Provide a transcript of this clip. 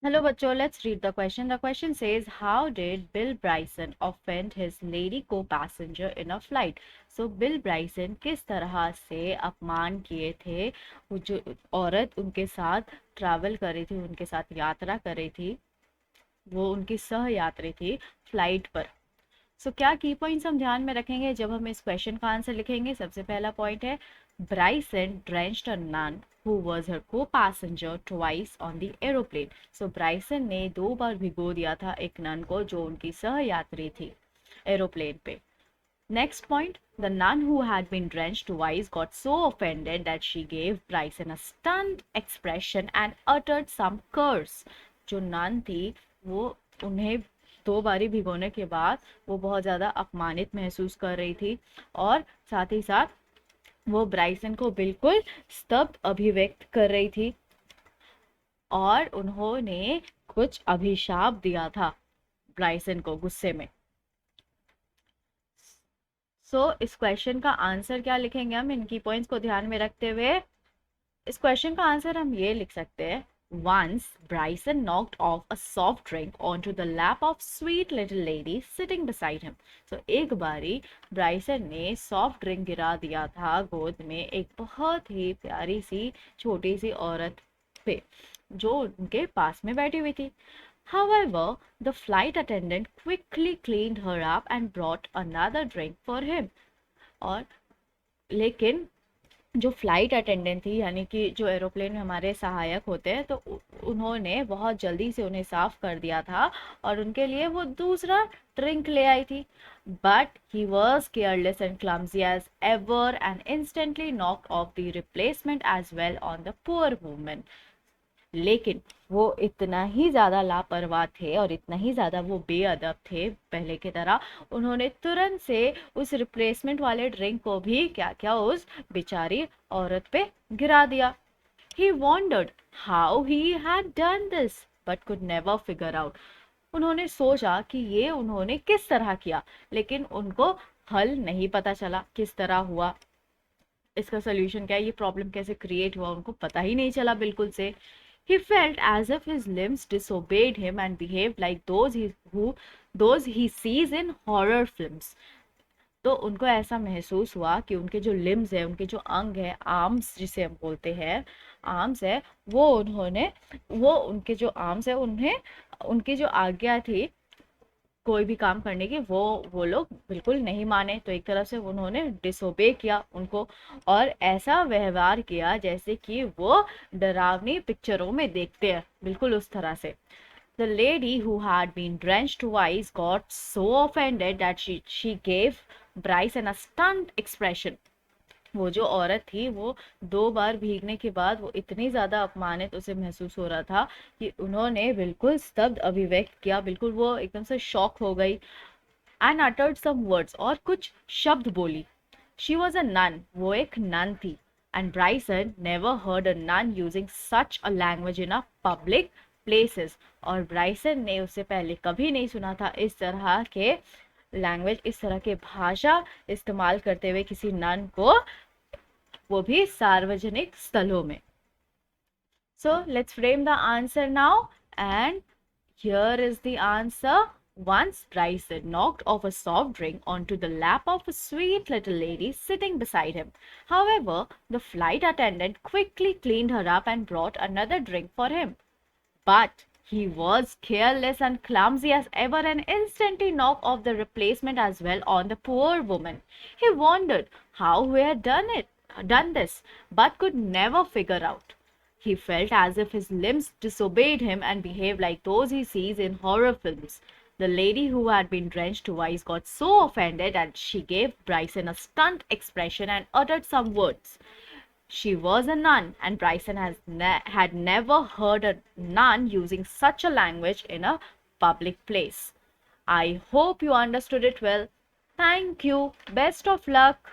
Hello बच्चों, let's read the question. The question says, how did Bill Bryson offend his lady co-passenger in a flight? So Bill Bryson किस तरह से अपमान किए थे वो जो औरत उनके साथ ट्रैवल कर रही थी, उनके साथ यात्रा कर रही थी, वो उनकी सह यात्री थी फ्लाइट पर। क्या की पॉइंट्स हम ध्यान में रखेंगे जब हम इस क्वेश्चन का आंसर लिखेंगे? सबसे पहला पॉइंट है, Bryson drenched a nun who was her co-passenger twice on the aeroplane. Bryson ने 2 बार भिगो दिया था एक नन को जो उनकी सह यात्री थी एरोप्लेन पे। Next point, the nun who had been drenched twice got so offended that she gave Bryson a stunned expression and uttered some curse. जो nun थी वो उन्हें 2 बारी भिगोने के बाद वो बहुत ज़्यादा अपमानित महसूस कर रही थी और साथ ही साथ वो ब्राइसन को बिल्कुल स्तब्ध अभिव्यक्त कर रही थी और उन्होंने कुछ अभिशाप दिया था ब्राइसन को गुस्से में। इस क्वेश्चन का आंसर क्या लिखेंगे हम इनकी पॉइंट्स को ध्यान में रखते हुए? इस क्वेश्चन का आंसर हम ये लिख सकते हैं, Once Bryson knocked off a soft drink onto the lap of sweet little lady sitting beside him. एक बारी ब्राइसन ने सॉफ्ट ड्रिंक गिरा दिया था गोद में एक बहुत ही प्यारी सी छोटी सी औरत पे जो उनके पास में बैठी हुई थी। However, the flight attendant quickly cleaned her up and brought another drink for him. और लेकिन जो फ्लाइट अटेंडेंट थी यानी कि जो एरोप्लेन में हमारे सहायक होते हैं तो उन्होंने बहुत जल्दी से उन्हें साफ कर दिया था और उनके लिए वो दूसरा ड्रिंक ले आई थी। But he was careless and clumsy as ever and instantly knock off the replacement as well on the poor woman. लेकिन वो इतना ही ज़्यादा लापरवाह थे और इतना ही ज़्यादा वो बेअदब थे पहले की तरह, उन्होंने तुरंत से उस रिप्लेसमेंट वाले ड्रिंक को भी क्या क्या उस बेचारी औरत पे गिरा दिया। He wondered how he had done this but could never figure out. उन्होंने सोचा कि ये उन्होंने किस तरह किया, लेकिन उनको हल नहीं पता चला किस तरह हुआ, इसका सोल्यूशन क्या है, ये प्रॉब्लम कैसे क्रिएट हुआ, उनको पता ही नहीं चला बिल्कुल से। He felt as if his limbs disobeyed him and behaved like those he sees in horror films. तो उनको ऐसा महसूस हुआ कि उनके जो लिम्स है, उनके जो अंग है, आर्म्स जिसे हम बोलते हैं, आर्म्स है, वो उनके जो आर्म्स है उन्हें उनकी जो आज्ञा थी कोई भी काम करने की वो लोग बिल्कुल नहीं माने। तो एक तरफ से उन्होंने डिसोबे किया उनको और ऐसा व्यवहार किया जैसे कि वो डरावनी पिक्चरों में देखते हैं, बिल्कुल उस तरह से। The lady who had been drenched twice got so offended that she gave Bryson a stunned expression. वो जो औरत थी वो 2 बार भीगने के बाद वो इतनी ज्यादा अपमानित उसे महसूस हो रहा था कि उन्होंने बिल्कुल स्तब्ध अभिव्यक्त किया, बिल्कुल वो एकदम से शॉक हो गई। एंड अटर्ड सम वर्ड्स, और कुछ शब्द बोली। शी वॉज अ नन, वो एक नन थी। And Bryson never heard a nun using such a language in a public places, और ब्राइसन ने उससे पहले कभी नहीं सुना था इस तरह के लैंग्वेज, इस तरह के भाषा इस्तेमाल करते हुए किसी नन को, वो भी सार्वजनिक स्थलों में। So let's frame the answer now, and here is the answer. Once Bryson knocked off a soft drink onto the lap of a sweet little lady sitting beside him. However, the flight attendant quickly cleaned her up and brought another drink for him. But he was careless and clumsy as ever and instantly knocked off the replacement as well on the poor woman. He wondered how he had done this, but could never figure out. He felt as if his limbs disobeyed him and behaved like those he sees in horror films. The lady who had been drenched twice got so offended that she gave Bryson a stunned expression and uttered some words. She was a nun, and Bryson had never heard a nun using such a language in a public place. I hope you understood it well. Thank you. Best of luck.